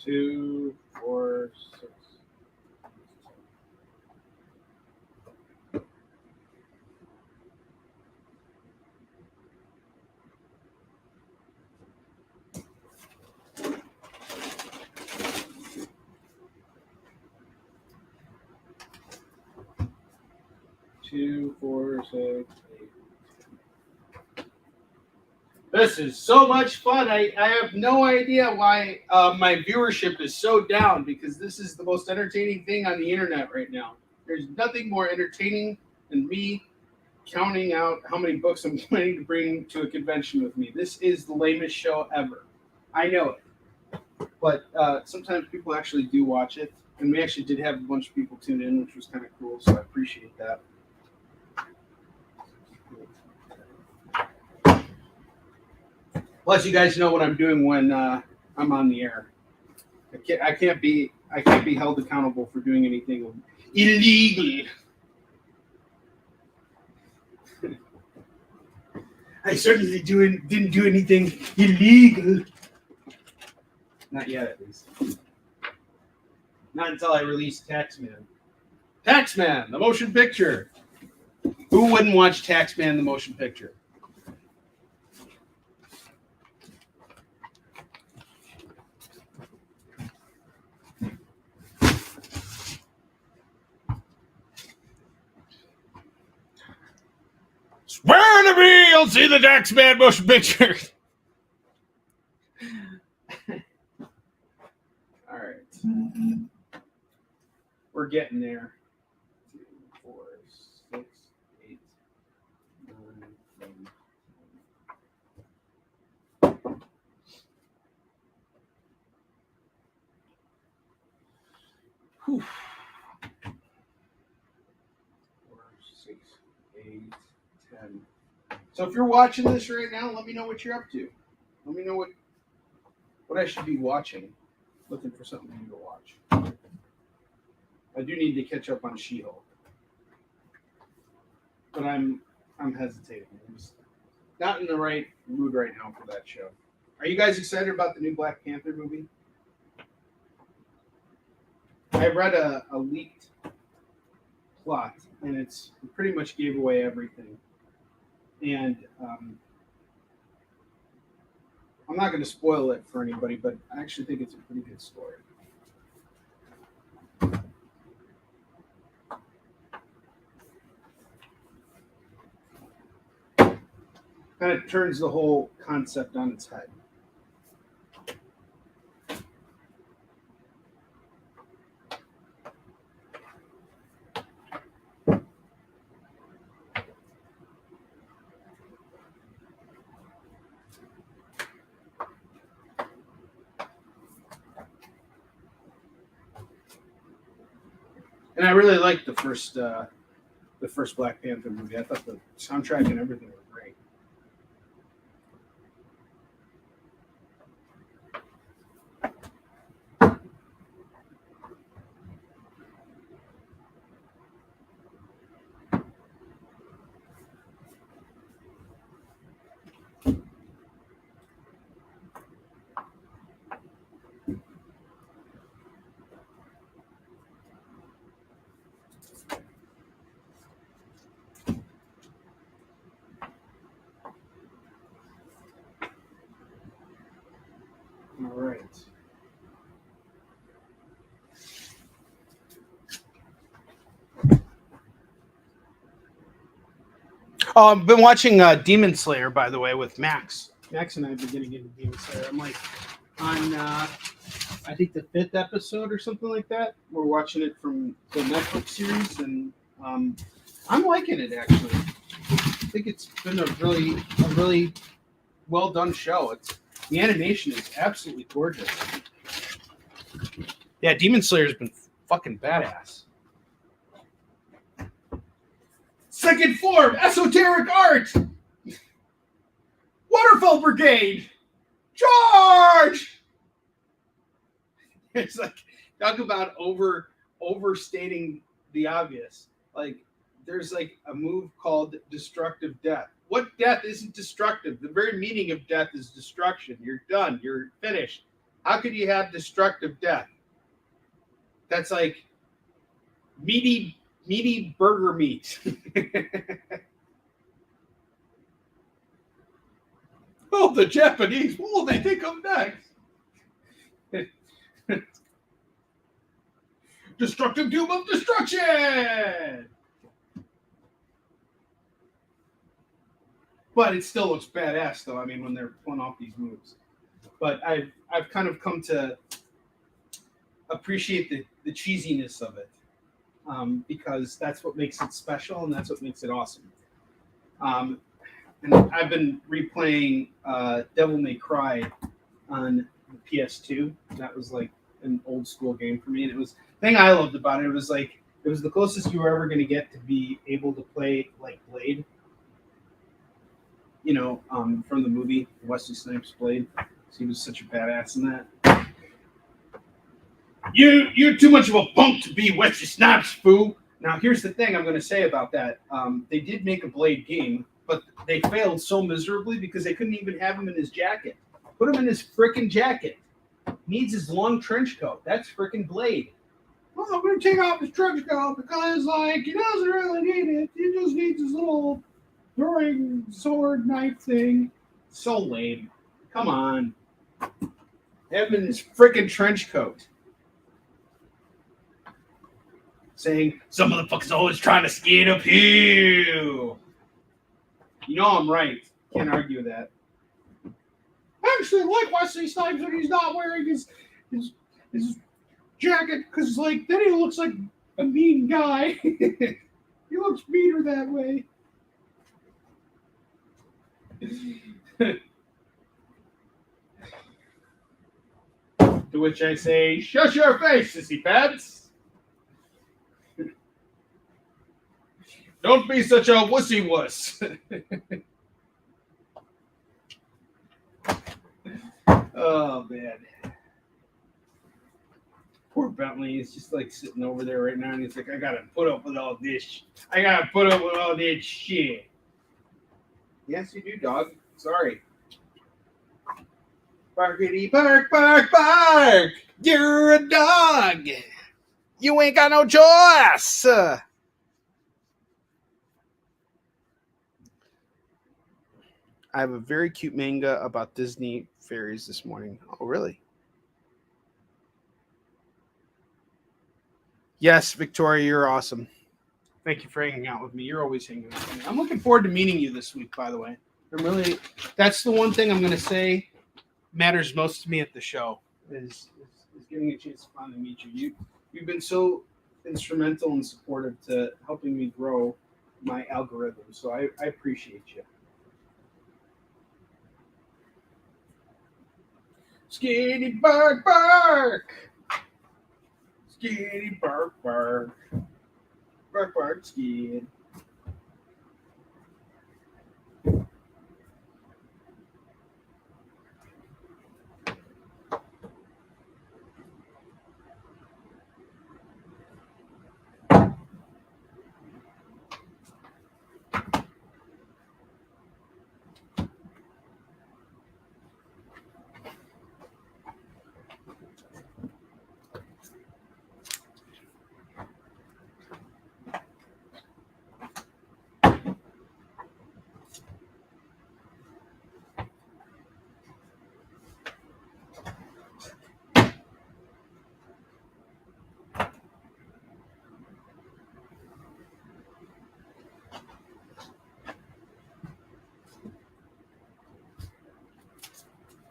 2, 4, 6. Two, 4, 6, 8. This is so much fun. I have no idea why my viewership is so down because this is the most entertaining thing on the internet right now. There's nothing more entertaining than me counting out how many books I'm planning to bring to a convention with me. This is the lamest show ever. I know it. But sometimes people actually do watch it. And we actually did have a bunch of people tune in, which was kind of cool. So I appreciate that. Plus, you guys know what I'm doing when I'm on the air. I can't be held accountable for doing anything illegal. I certainly didn't do anything illegal. Not yet, at least. Not until I release Taxman. Taxman, the motion picture. Who wouldn't watch Taxman, the motion picture? Swear to me, you'll see the Taxman motion picture. All right. We're getting there. 2, 4, 6, 8, 9, 10. Whew. 4, 6, 8, 10. So if you're watching this right now, let me know what you're up to. Let me know what I should be watching. Looking for something new to watch. I do need to catch up on She-Hulk, but I'm hesitating. I'm just not in the right mood right now for that show. Are you guys excited about the new Black Panther movie? I read a leaked plot, and it pretty much gave away everything. And I'm not going to spoil it for anybody, but I actually think it's a pretty good story. Kind of turns the whole concept on its head. And I really liked the first Black Panther movie. I thought the soundtrack and everything was great. All right. Oh, I've been watching Demon Slayer, by the way, with Max. Max and I have been getting into Demon Slayer. I'm like on, I think the 5th episode or something like that. We're watching it from the Netflix series, and I'm liking it actually. I think it's been a really well done show. The animation is absolutely gorgeous. Yeah, Demon Slayer's been fucking badass. Second form, esoteric art. Waterfall Brigade, charge! It's like talk about overstating the obvious. Like there's like a move called destructive death. What death isn't destructive? The very meaning of death is destruction. You're done. You're finished. How could you have destructive death? That's like meaty burger meat. Oh, the Japanese. What will they think of next? Destructive doom of destruction. But it still looks badass, though. I mean, when they're pulling off these moves. But I've kind of come to appreciate the cheesiness of it, because that's what makes it special and that's what makes it awesome. And I've been replaying Devil May Cry on the PS2. That was like an old school game for me, and it was the thing I loved about it. It was like it was the closest you were ever going to get to be able to play like Blade, from the movie Wesley Snipes Blade. So he was such a badass in that. You're too much of a punk to be Wesley Snipes, fool. Now here's the thing I'm going to say about that. They did make a Blade game, but they failed so miserably because they couldn't even have him in his jacket. Put him in his frickin' jacket. He needs his long trench coat. That's frickin' Blade. Well, I'm going to take off his trench coat because, he doesn't really need it. He just needs his little throwing sword knife thing. So lame. Come on. Have him in his frickin' trench coat. Saying, some motherfuckers always trying to skate uphill. You know I'm right. Can't argue with that. I actually like Wesley Snipes when he's not wearing his jacket, because then he looks like a mean guy. He looks meaner that way. To which I say, shut your face, sissy pants. Don't be such a wussy wuss. Oh, man. Poor Bentley is just sitting over there right now, and he's like, I gotta put up with all this. I gotta put up with all this shit. Yes, you do, dog. Sorry. Barkity bark, bark, bark. You're a dog. You ain't got no choice. I have a very cute manga about Disney fairies this morning. Oh, really? Yes, Victoria, you're awesome. Thank you for hanging out with me. You're always hanging out with me. I'm looking forward to meeting you this week, by the way. That's the one thing I'm going to say matters most to me at the show is getting a chance to finally meet you. You've been so instrumental and supportive to helping me grow my algorithm, so I appreciate you. Skinny bark, bark. Skinny bark, bark. Bark, bark, skin.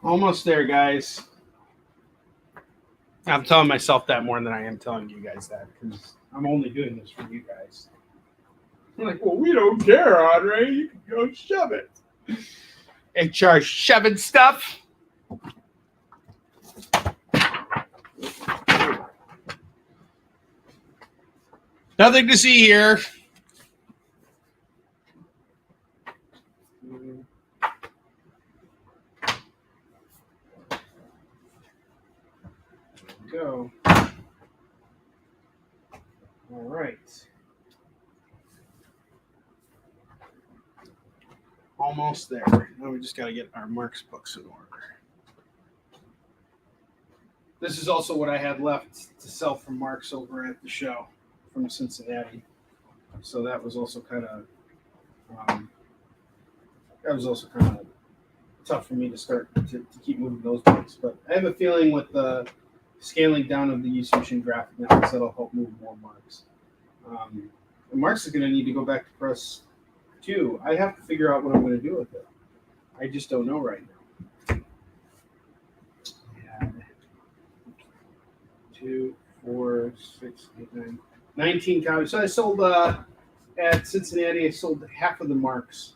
Almost there, guys. I'm telling myself that more than I am telling you guys that, because I'm only doing this for you guys. I'm like, well, we don't care, Onrie. You can go shove it. HR shoving stuff. Nothing to see here. Go. All right. Almost there. Now we just got to get our marks books in order. This is also what I had left to sell from Mark's over at the show from Cincinnati. So that was also kind of tough for me to start to keep moving those books. But I have a feeling with the scaling down of the Yushin graphic novels that'll help move more Marks. And Marks is going to need to go back to press too. I have to figure out what I'm going to do with it. I just don't know right now. Yeah. 2, 4, 6, 8, 9, 19 copies. So I sold at Cincinnati. I sold half of the Marks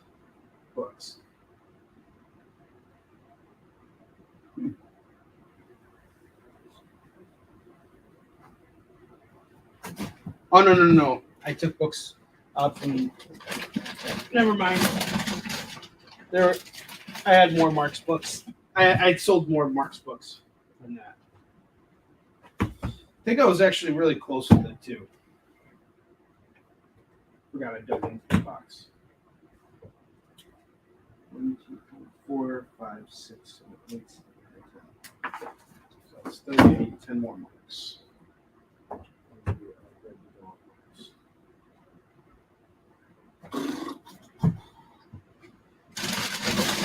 books. Oh no! I took books out from. Never mind. I had more Marks books. I sold more Marks books than that. I think I was actually really close with it too. Forgot I dug into the box. 1, 2, 3, 4, 5, 6, 7, 8, 9, 10. So I still need 10 more Marks.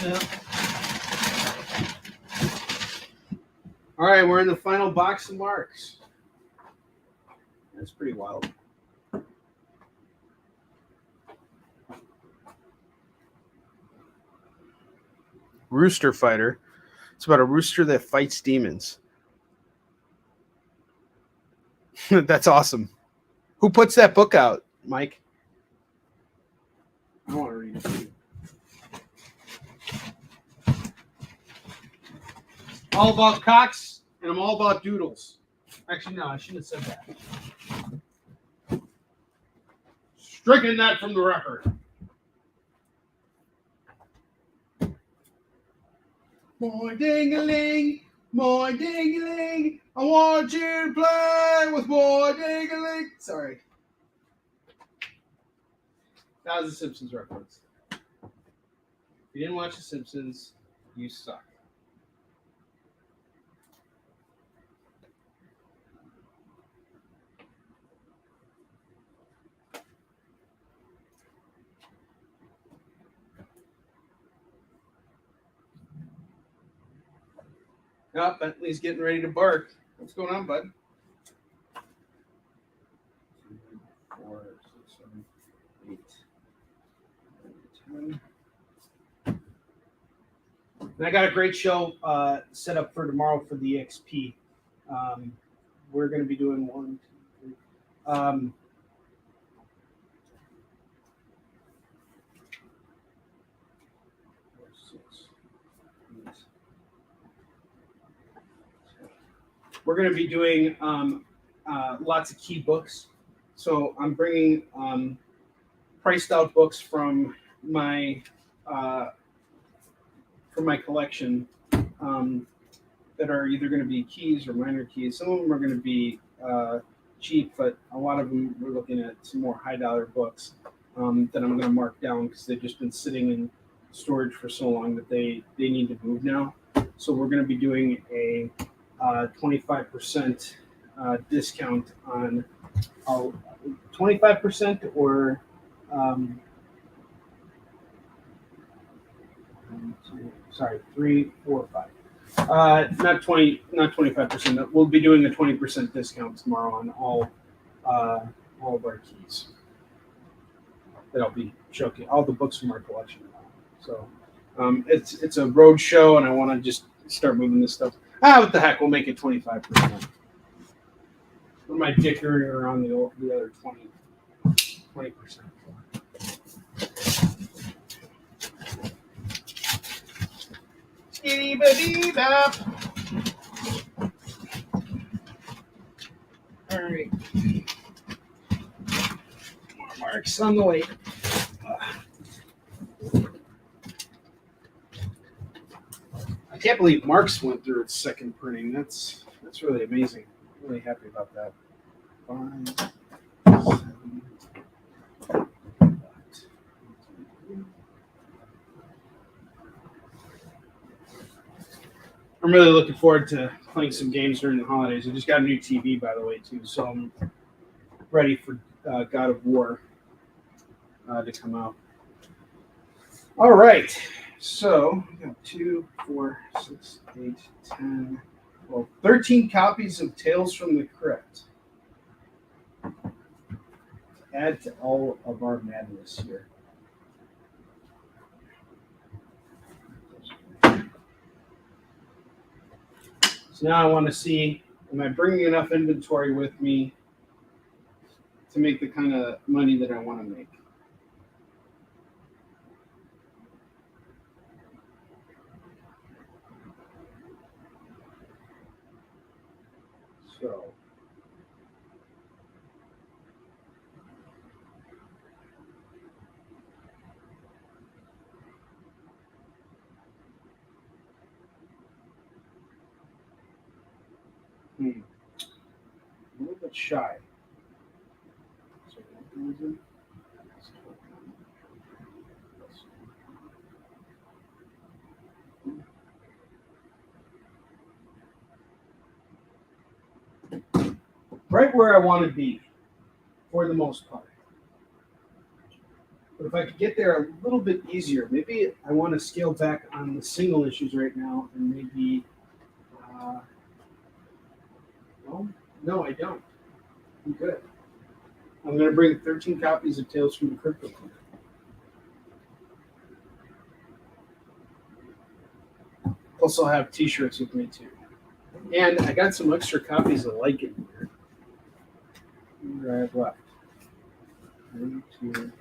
Yeah. All right, we're in the final box of Marks. That's pretty wild. Rooster Fighter. It's about a rooster that fights demons. That's awesome. Who puts that book out, Mike? I want to read it too. All about cocks, and I'm all about doodles. Actually, no, I shouldn't have said that. Stricken that from the record. More ding-a-ling, more ding-a-ling. I want you to play with more ding-a-ling. Sorry. That was a Simpsons reference. If you didn't watch The Simpsons, you suck. Oh, Bentley's getting ready to bark. What's going on, bud? 2, 4, 6, 7, 8, 9, 10. And I got a great show set up for tomorrow for the XP. We're going to be doing 1, 2, 3. We're going to be doing lots of key books. So I'm bringing priced out books from my collection that are either going to be keys or minor keys. Some of them are going to be cheap, but a lot of them we're looking at some more high dollar books that I'm going to mark down because they've just been sitting in storage for so long that they need to move now. So we're going to be doing a 25% discount on 25% or 3, 4, 5. Not 25%. We'll be doing a 20% discount tomorrow on all of our keys. That'll be showcasing all the books from our collection. So it's a road show, and I want to just start moving this stuff. What the heck? We'll make it 25%. What am I dickering around the other 20%? Skitty-ba-dee-bop. All right. More Marks on the way. I can't believe Marks went through its second printing. That's really amazing. I'm really happy about that. 5, 7, 8. I'm really looking forward to playing some games during the holidays. I just got a new TV, by the way, too, so I'm ready for God of War to come out. All right, so we got 2, 4, 6, 8, 10, 12, 13 copies of Tales from the Crypt. Add to all of our madness here. So now I want to see, am I bringing enough inventory with me to make the kind of money that I want to make? So, a little bit shy. So, right where I want to be, for the most part. But if I could get there a little bit easier, maybe I want to scale back on the single issues right now, and maybe, well, no, I don't. I'm good. I'm going to bring 13 copies of Tales from the Crypt. Plus, I'll have T-shirts with me too, and I got some extra copies of Like It here. What do I have left? 1, 2, 3,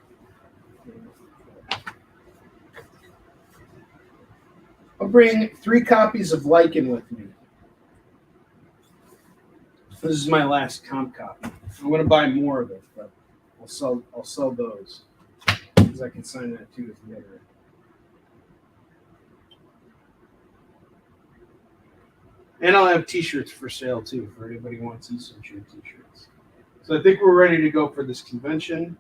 4. I'll bring 3 copies of Lycan with me. This is my last comp copy. I'm going to buy more of it, but I'll sell those because I can sign that too with the other. And I'll have T-shirts for sale too for anybody who wants Eastern T-shirts. So I think we're ready to go for this convention.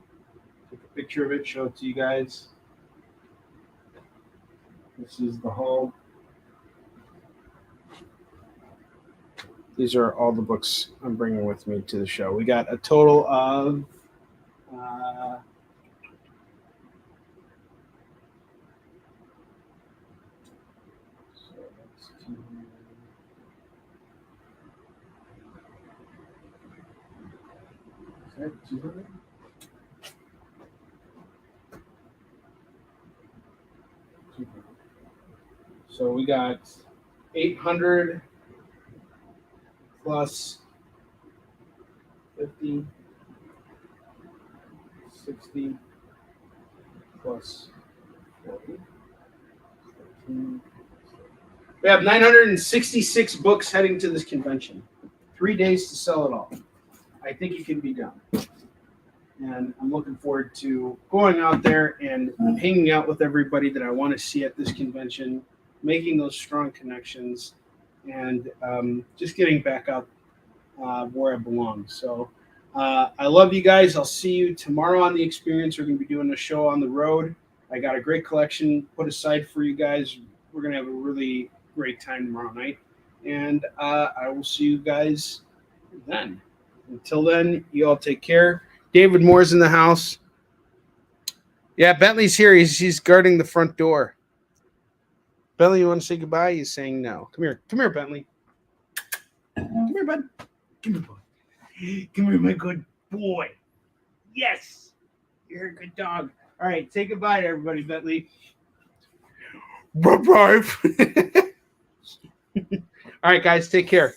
Take a picture of it, show it to you guys. This is the hall. These are all the books I'm bringing with me to the show. We got a total of is that 200? So we got 800 plus 50, 60 plus 40. 13. We have 966 books heading to this convention. 3 days to sell it all. I think it can be done. And I'm looking forward to going out there and hanging out with everybody that I want to see at this convention, making those strong connections, and just getting back out where I belong. So I love you guys. I'll see you tomorrow on The Experience. We're going to be doing a show on the road. I got a great collection put aside for you guys. We're going to have a really great time tomorrow night. And I will see you guys then. Until then, you all take care. David Moore's in the house. Yeah, Bentley's here. He's guarding the front door. Bentley, you want to say goodbye? He's saying no. Come here. Come here, Bentley. Come here, bud. Come here, boy. Come here, my good boy. Yes. You're a good dog. All right, say goodbye to everybody, Bentley. Bye-bye. All right, guys, take care.